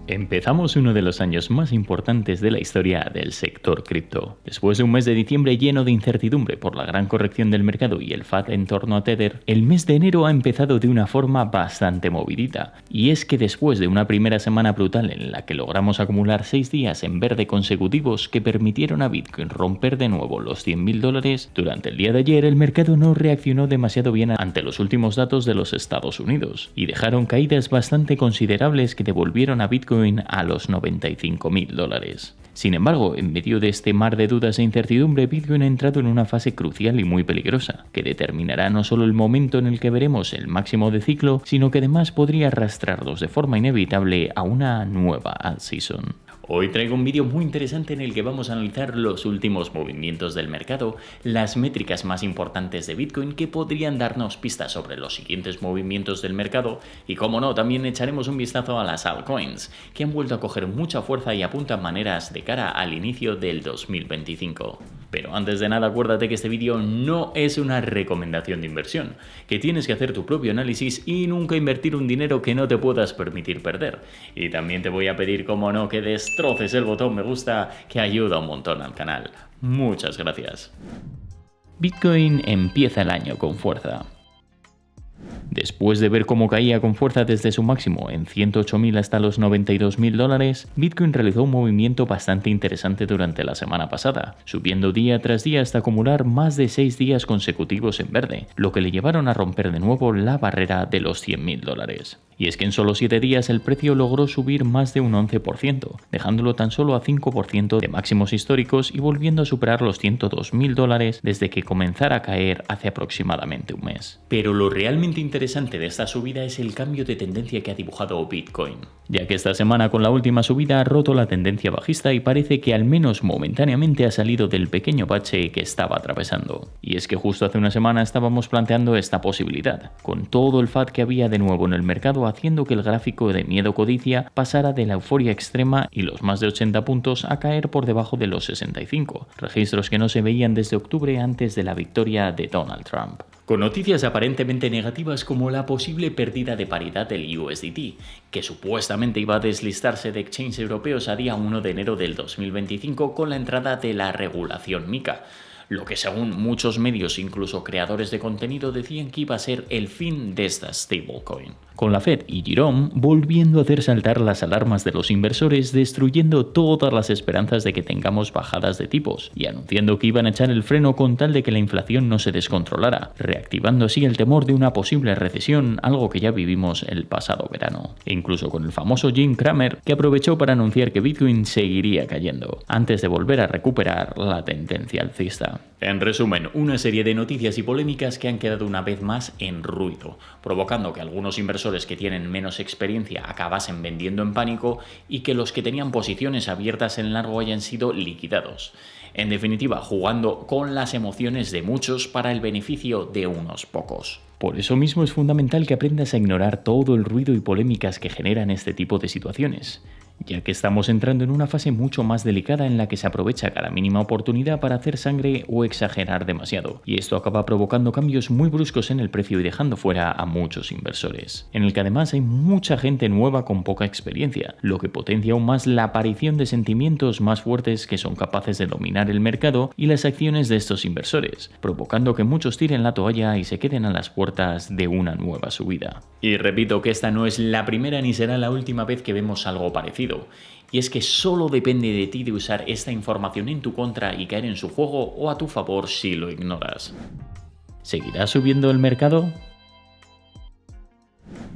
Empezamos uno de los años más importantes de la historia del sector cripto. Después de un mes de diciembre lleno de incertidumbre por la gran corrección del mercado y el FUD en torno a Tether, el mes de enero ha empezado de una forma bastante movidita. Y es que después de una primera semana brutal en la que logramos acumular 6 días en verde consecutivos que permitieron a Bitcoin romper de nuevo los $100.000, durante el día de ayer el mercado no reaccionó demasiado bien ante los últimos datos de los Estados Unidos y dejaron caídas bastante considerables que devolvieron a Bitcoin a los $95.000. Sin embargo, en medio de este mar de dudas e incertidumbre, Bitcoin ha entrado en una fase crucial y muy peligrosa, que determinará no solo el momento en el que veremos el máximo de ciclo, sino que además podría arrastrarnos de forma inevitable a una nueva alt season. Hoy traigo un vídeo muy interesante en el que vamos a analizar los últimos movimientos del mercado, las métricas más importantes de Bitcoin que podrían darnos pistas sobre los siguientes movimientos del mercado y, como no, también echaremos un vistazo a las altcoins, que han vuelto a coger mucha fuerza y apuntan maneras de cara al inicio del 2025. Pero antes de nada, acuérdate que este vídeo no es una recomendación de inversión, que tienes que hacer tu propio análisis y nunca invertir un dinero que no te puedas permitir perder. Y también te voy a pedir, como no, que destroces el botón me gusta, que ayuda un montón al canal. Muchas gracias. Bitcoin empieza el año con fuerza. Después de ver cómo caía con fuerza desde su máximo en $108.000 hasta los $92.000, Bitcoin realizó un movimiento bastante interesante durante la semana pasada, subiendo día tras día hasta acumular más de 6 días consecutivos en verde, lo que le llevaron a romper de nuevo la barrera de los $100.000. Y es que en solo 7 días el precio logró subir más de un 11%, dejándolo tan solo a 5% de máximos históricos y volviendo a superar los $102.000 desde que comenzara a caer hace aproximadamente un mes. Pero lo realmente interesante de esta subida es el cambio de tendencia que ha dibujado Bitcoin, ya que esta semana con la última subida ha roto la tendencia bajista y parece que al menos momentáneamente ha salido del pequeño bache que estaba atravesando. Y es que justo hace una semana estábamos planteando esta posibilidad, con todo el FUD que había de nuevo en el mercado haciendo que el gráfico de miedo-codicia pasara de la euforia extrema y los más de 80 puntos a caer por debajo de los 65, registros que no se veían desde octubre antes de la victoria de Donald Trump. Con noticias aparentemente negativas como la posible pérdida de paridad del USDT, que supuestamente iba a deslistarse de exchanges europeos a día 1 de enero del 2025 con la entrada de la regulación MiCA, lo que según muchos medios, incluso creadores de contenido, decían que iba a ser el fin de esta stablecoin. Con la Fed y Jerome volviendo a hacer saltar las alarmas de los inversores, destruyendo todas las esperanzas de que tengamos bajadas de tipos y anunciando que iban a echar el freno con tal de que la inflación no se descontrolara, reactivando así el temor de una posible recesión, algo que ya vivimos el pasado verano. E incluso con el famoso Jim Cramer, que aprovechó para anunciar que Bitcoin seguiría cayendo, antes de volver a recuperar la tendencia alcista. En resumen, una serie de noticias y polémicas que han quedado una vez más en ruido, provocando que algunos inversores que tienen menos experiencia acabasen vendiendo en pánico y que los que tenían posiciones abiertas en largo hayan sido liquidados. En definitiva, jugando con las emociones de muchos para el beneficio de unos pocos. Por eso mismo es fundamental que aprendas a ignorar todo el ruido y polémicas que generan este tipo de situaciones, ya que estamos entrando en una fase mucho más delicada en la que se aprovecha cada mínima oportunidad para hacer sangre o exagerar demasiado, y esto acaba provocando cambios muy bruscos en el precio y dejando fuera a muchos inversores, en el que además hay mucha gente nueva con poca experiencia, lo que potencia aún más la aparición de sentimientos más fuertes que son capaces de dominar el mercado y las acciones de estos inversores, provocando que muchos tiren la toalla y se queden a las puertas de una nueva subida. Y repito que esta no es la primera ni será la última vez que vemos algo parecido. Y es que solo depende de ti de usar esta información en tu contra y caer en su juego o a tu favor si lo ignoras. ¿Seguirá subiendo el mercado?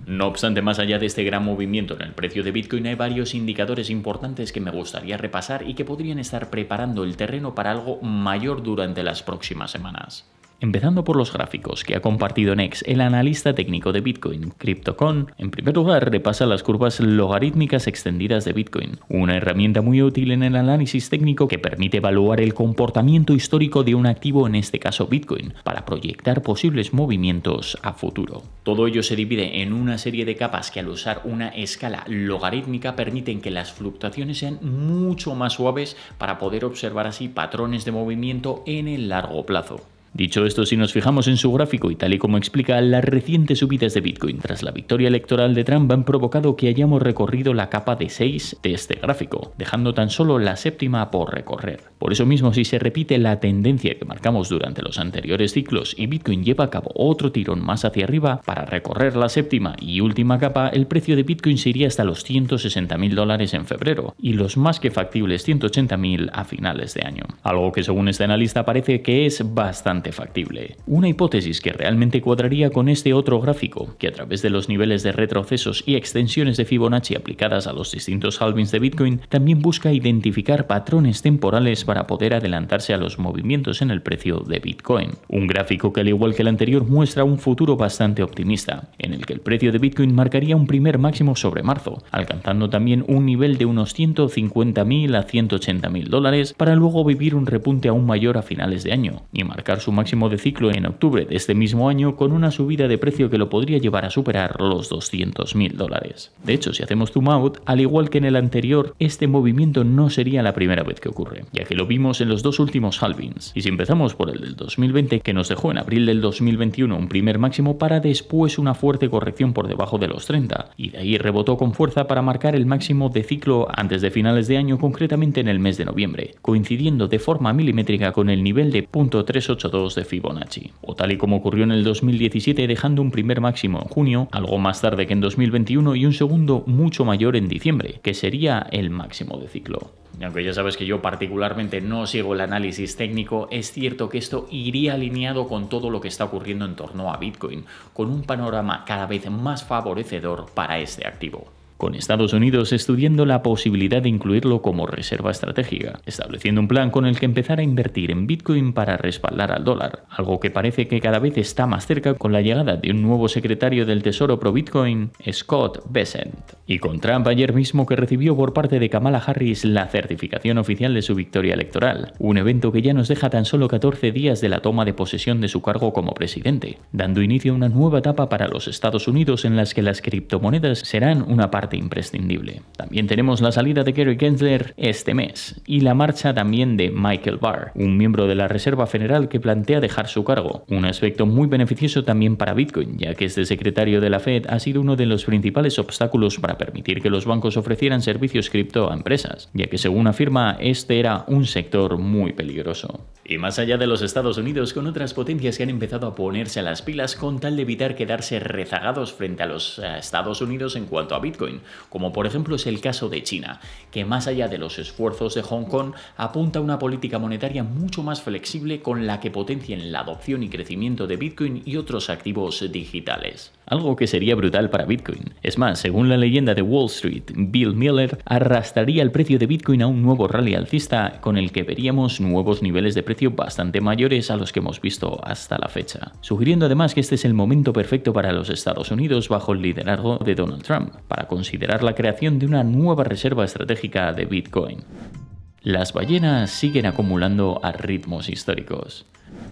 No obstante, más allá de este gran movimiento en el precio de Bitcoin, hay varios indicadores importantes que me gustaría repasar y que podrían estar preparando el terreno para algo mayor durante las próximas semanas. Empezando por los gráficos que ha compartido Nex, el analista técnico de Bitcoin, CryptoCon, en primer lugar repasa las curvas logarítmicas extendidas de Bitcoin, una herramienta muy útil en el análisis técnico que permite evaluar el comportamiento histórico de un activo, en este caso Bitcoin, para proyectar posibles movimientos a futuro. Todo ello se divide en una serie de capas que al usar una escala logarítmica permiten que las fluctuaciones sean mucho más suaves para poder observar así patrones de movimiento en el largo plazo. Dicho esto, si nos fijamos en su gráfico y tal y como explica, las recientes subidas de Bitcoin tras la victoria electoral de Trump han provocado que hayamos recorrido la capa de 6 de este gráfico, dejando tan solo la séptima por recorrer. Por eso mismo, si se repite la tendencia que marcamos durante los anteriores ciclos y Bitcoin lleva a cabo otro tirón más hacia arriba para recorrer la séptima y última capa, el precio de Bitcoin se iría hasta los $160.000 en febrero y los más que factibles $180.000 a finales de año. Algo que según este analista parece que es bastante factible. Una hipótesis que realmente cuadraría con este otro gráfico, que a través de los niveles de retrocesos y extensiones de Fibonacci aplicadas a los distintos halvings de Bitcoin, también busca identificar patrones temporales para poder adelantarse a los movimientos en el precio de Bitcoin. Un gráfico que, al igual que el anterior, muestra un futuro bastante optimista, en el que el precio de Bitcoin marcaría un primer máximo sobre marzo, alcanzando también un nivel de unos $150.000 a $180.000 para luego vivir un repunte aún mayor a finales de año y marcar su máximo de ciclo en octubre de este mismo año con una subida de precio que lo podría llevar a superar los $200.000. De hecho, si hacemos zoom out, al igual que en el anterior, este movimiento no sería la primera vez que ocurre, ya que lo vimos en los dos últimos halvings. Y si empezamos por el del 2020, que nos dejó en abril del 2021 un primer máximo para después una fuerte corrección por debajo de los 30, y de ahí rebotó con fuerza para marcar el máximo de ciclo antes de finales de año, concretamente en el mes de noviembre, coincidiendo de forma milimétrica con el nivel de 0.382 de Fibonacci, o tal y como ocurrió en el 2017, dejando un primer máximo en junio, algo más tarde que en 2021, y un segundo mucho mayor en diciembre, que sería el máximo de ciclo. Y aunque ya sabes que yo particularmente no sigo el análisis técnico, es cierto que esto iría alineado con todo lo que está ocurriendo en torno a Bitcoin, con un panorama cada vez más favorecedor para este activo, con Estados Unidos estudiando la posibilidad de incluirlo como reserva estratégica, estableciendo un plan con el que empezar a invertir en Bitcoin para respaldar al dólar, algo que parece que cada vez está más cerca con la llegada de un nuevo secretario del Tesoro pro Bitcoin, Scott Bessent, y con Trump ayer mismo, que recibió por parte de Kamala Harris la certificación oficial de su victoria electoral, un evento que ya nos deja tan solo 14 días de la toma de posesión de su cargo como presidente, dando inicio a una nueva etapa para los Estados Unidos en las que las criptomonedas serán una parte imprescindible. También tenemos la salida de Gary Gensler este mes y la marcha también de Michael Barr, un miembro de la Reserva Federal que plantea dejar su cargo, un aspecto muy beneficioso también para Bitcoin, ya que este secretario de la Fed ha sido uno de los principales obstáculos para permitir que los bancos ofrecieran servicios cripto a empresas, ya que según afirma, este era un sector muy peligroso. Y más allá de los Estados Unidos, con otras potencias que han empezado a ponerse a las pilas con tal de evitar quedarse rezagados frente a los Estados Unidos en cuanto a Bitcoin, como por ejemplo es el caso de China, que más allá de los esfuerzos de Hong Kong, apunta a una política monetaria mucho más flexible con la que potencien la adopción y crecimiento de Bitcoin y otros activos digitales. Algo que sería brutal para Bitcoin. Es más, según la leyenda de Wall Street, Bill Miller arrastraría el precio de Bitcoin a un nuevo rally alcista con el que veríamos nuevos niveles de precio bastante mayores a los que hemos visto hasta la fecha, sugiriendo además que este es el momento perfecto para los Estados Unidos bajo el liderazgo de Donald Trump para considerar la creación de una nueva reserva estratégica de Bitcoin. Las ballenas siguen acumulando a ritmos históricos.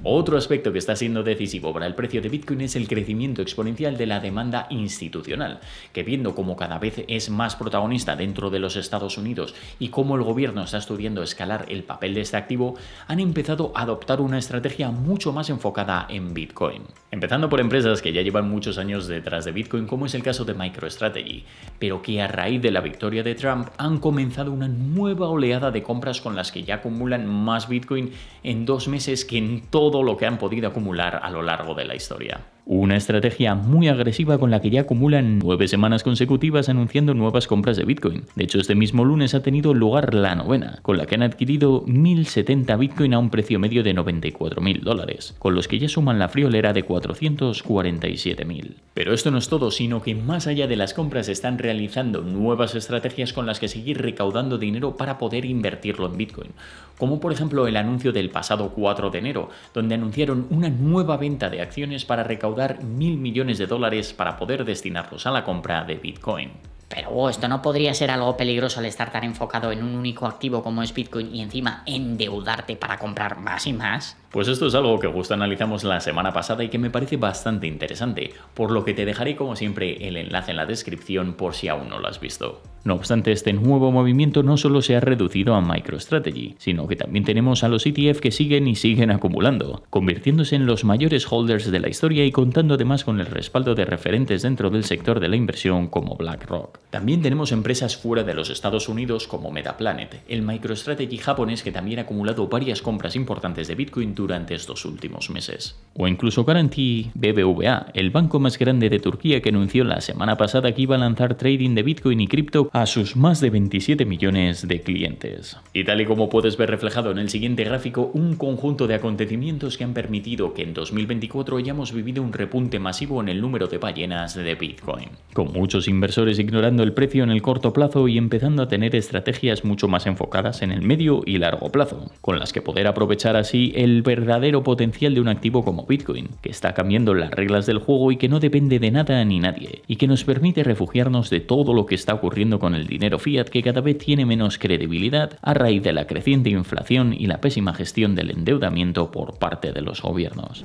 Otro aspecto que está siendo decisivo para el precio de Bitcoin es el crecimiento exponencial de la demanda institucional, que viendo cómo cada vez es más protagonista dentro de los Estados Unidos y cómo el gobierno está estudiando escalar el papel de este activo, han empezado a adoptar una estrategia mucho más enfocada en Bitcoin. Empezando por empresas que ya llevan muchos años detrás de Bitcoin, como es el caso de MicroStrategy, pero que a raíz de la victoria de Trump han comenzado una nueva oleada de compras con las que ya acumulan más Bitcoin en 2 meses que en todo lo que han podido acumular a lo largo de la historia. Una estrategia muy agresiva con la que ya acumulan 9 semanas consecutivas anunciando nuevas compras de Bitcoin. De hecho, este mismo lunes ha tenido lugar la 9ª, con la que han adquirido 1.070 Bitcoin a un precio medio de $94.000, con los que ya suman la friolera de 447.000. Pero esto no es todo, sino que más allá de las compras están realizando nuevas estrategias con las que seguir recaudando dinero para poder invertirlo en Bitcoin, como por ejemplo el anuncio del pasado 4 de enero, donde anunciaron una nueva venta de acciones para recaudar $1.000 millones para poder destinarlos a la compra de Bitcoin. Pero esto no podría ser algo peligroso al estar tan enfocado en un único activo como es Bitcoin y encima endeudarte para comprar más y más. Pues esto es algo que justo analizamos la semana pasada y que me parece bastante interesante, por lo que te dejaré como siempre el enlace en la descripción por si aún no lo has visto. No obstante, este nuevo movimiento no solo se ha reducido a MicroStrategy, sino que también tenemos a los ETF que siguen acumulando, convirtiéndose en los mayores holders de la historia y contando además con el respaldo de referentes dentro del sector de la inversión como BlackRock. También tenemos empresas fuera de los Estados Unidos como Metaplanet, el MicroStrategy japonés que también ha acumulado varias compras importantes de Bitcoin durante estos últimos meses. O incluso Garanti BBVA, el banco más grande de Turquía que anunció la semana pasada que iba a lanzar trading de Bitcoin y cripto a sus más de 27 millones de clientes. Y tal y como puedes ver reflejado en el siguiente gráfico, un conjunto de acontecimientos que han permitido que en 2024 hayamos vivido un repunte masivo en el número de ballenas de Bitcoin, con muchos inversores ignorando el precio en el corto plazo y empezando a tener estrategias mucho más enfocadas en el medio y largo plazo, con las que poder aprovechar así el verdadero potencial de un activo como Bitcoin, que está cambiando las reglas del juego y que no depende de nada ni nadie, y que nos permite refugiarnos de todo lo que está ocurriendo con el dinero fiat que cada vez tiene menos credibilidad a raíz de la creciente inflación y la pésima gestión del endeudamiento por parte de los gobiernos.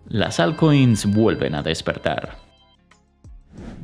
Las altcoins vuelven a despertar.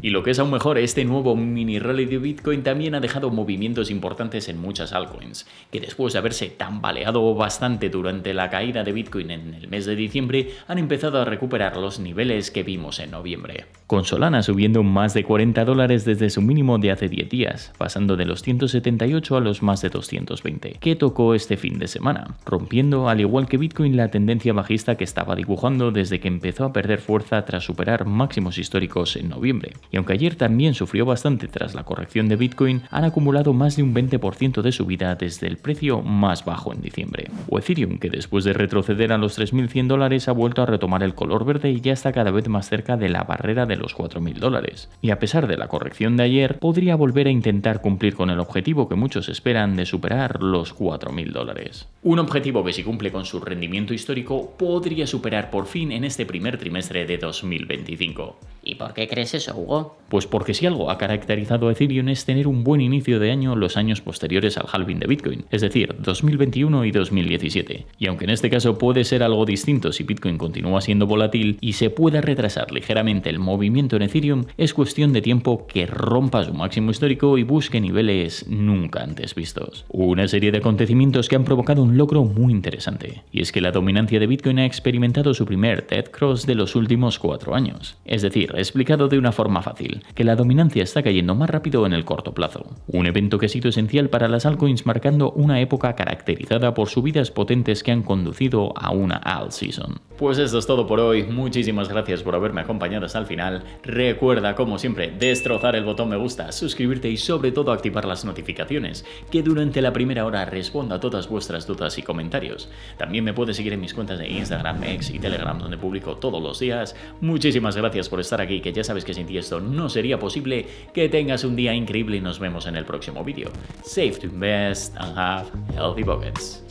Y lo que es aún mejor, este nuevo mini rally de Bitcoin también ha dejado movimientos importantes en muchas altcoins, que después de haberse tambaleado bastante durante la caída de Bitcoin en el mes de diciembre, han empezado a recuperar los niveles que vimos en noviembre. Con Solana subiendo más de $40 desde su mínimo de hace 10 días, pasando de los 178 a los más de 220, que tocó este fin de semana, rompiendo al igual que Bitcoin la tendencia bajista que estaba dibujando desde que empezó a perder fuerza tras superar máximos históricos en noviembre. Y aunque ayer también sufrió bastante tras la corrección de Bitcoin, han acumulado más de un 20% de subida desde el precio más bajo en diciembre. O Ethereum, que después de retroceder a los $3.100 ha vuelto a retomar el color verde y ya está cada vez más cerca de la barrera de los $4.000. Y a pesar de la corrección de ayer, podría volver a intentar cumplir con el objetivo que muchos esperan de superar los $4.000. Un objetivo que si cumple con su rendimiento histórico podría superar por fin en este primer trimestre de 2025. ¿Y por qué crees eso, Hugo? Pues porque si algo ha caracterizado a Ethereum es tener un buen inicio de año los años posteriores al halving de Bitcoin, es decir, 2021 y 2017. Y aunque en este caso puede ser algo distinto si Bitcoin continúa siendo volátil y se pueda retrasar ligeramente el movimiento en Ethereum, es cuestión de tiempo que rompa su máximo histórico y busque niveles nunca antes vistos. Una serie de acontecimientos que han provocado un logro muy interesante, y es que la dominancia de Bitcoin ha experimentado su primer dead cross de los últimos 4 años. Es decir, explicado de una forma fácil, que la dominancia está cayendo más rápido en el corto plazo. Un evento que ha sido esencial para las altcoins, marcando una época caracterizada por subidas potentes que han conducido a una alt season. Pues esto es todo por hoy, muchísimas gracias por haberme acompañado hasta el final. Recuerda, como siempre, destrozar el botón me gusta, suscribirte y sobre todo activar las notificaciones, que durante la primera hora respondo a todas vuestras dudas y comentarios. También me puedes seguir en mis cuentas de Instagram, X y Telegram, donde publico todos los días. Muchísimas gracias por estar aquí, que ya sabes que sin ti esto no sería posible. Que tengas un día increíble y nos vemos en el próximo vídeo. Save to invest and have healthy pockets.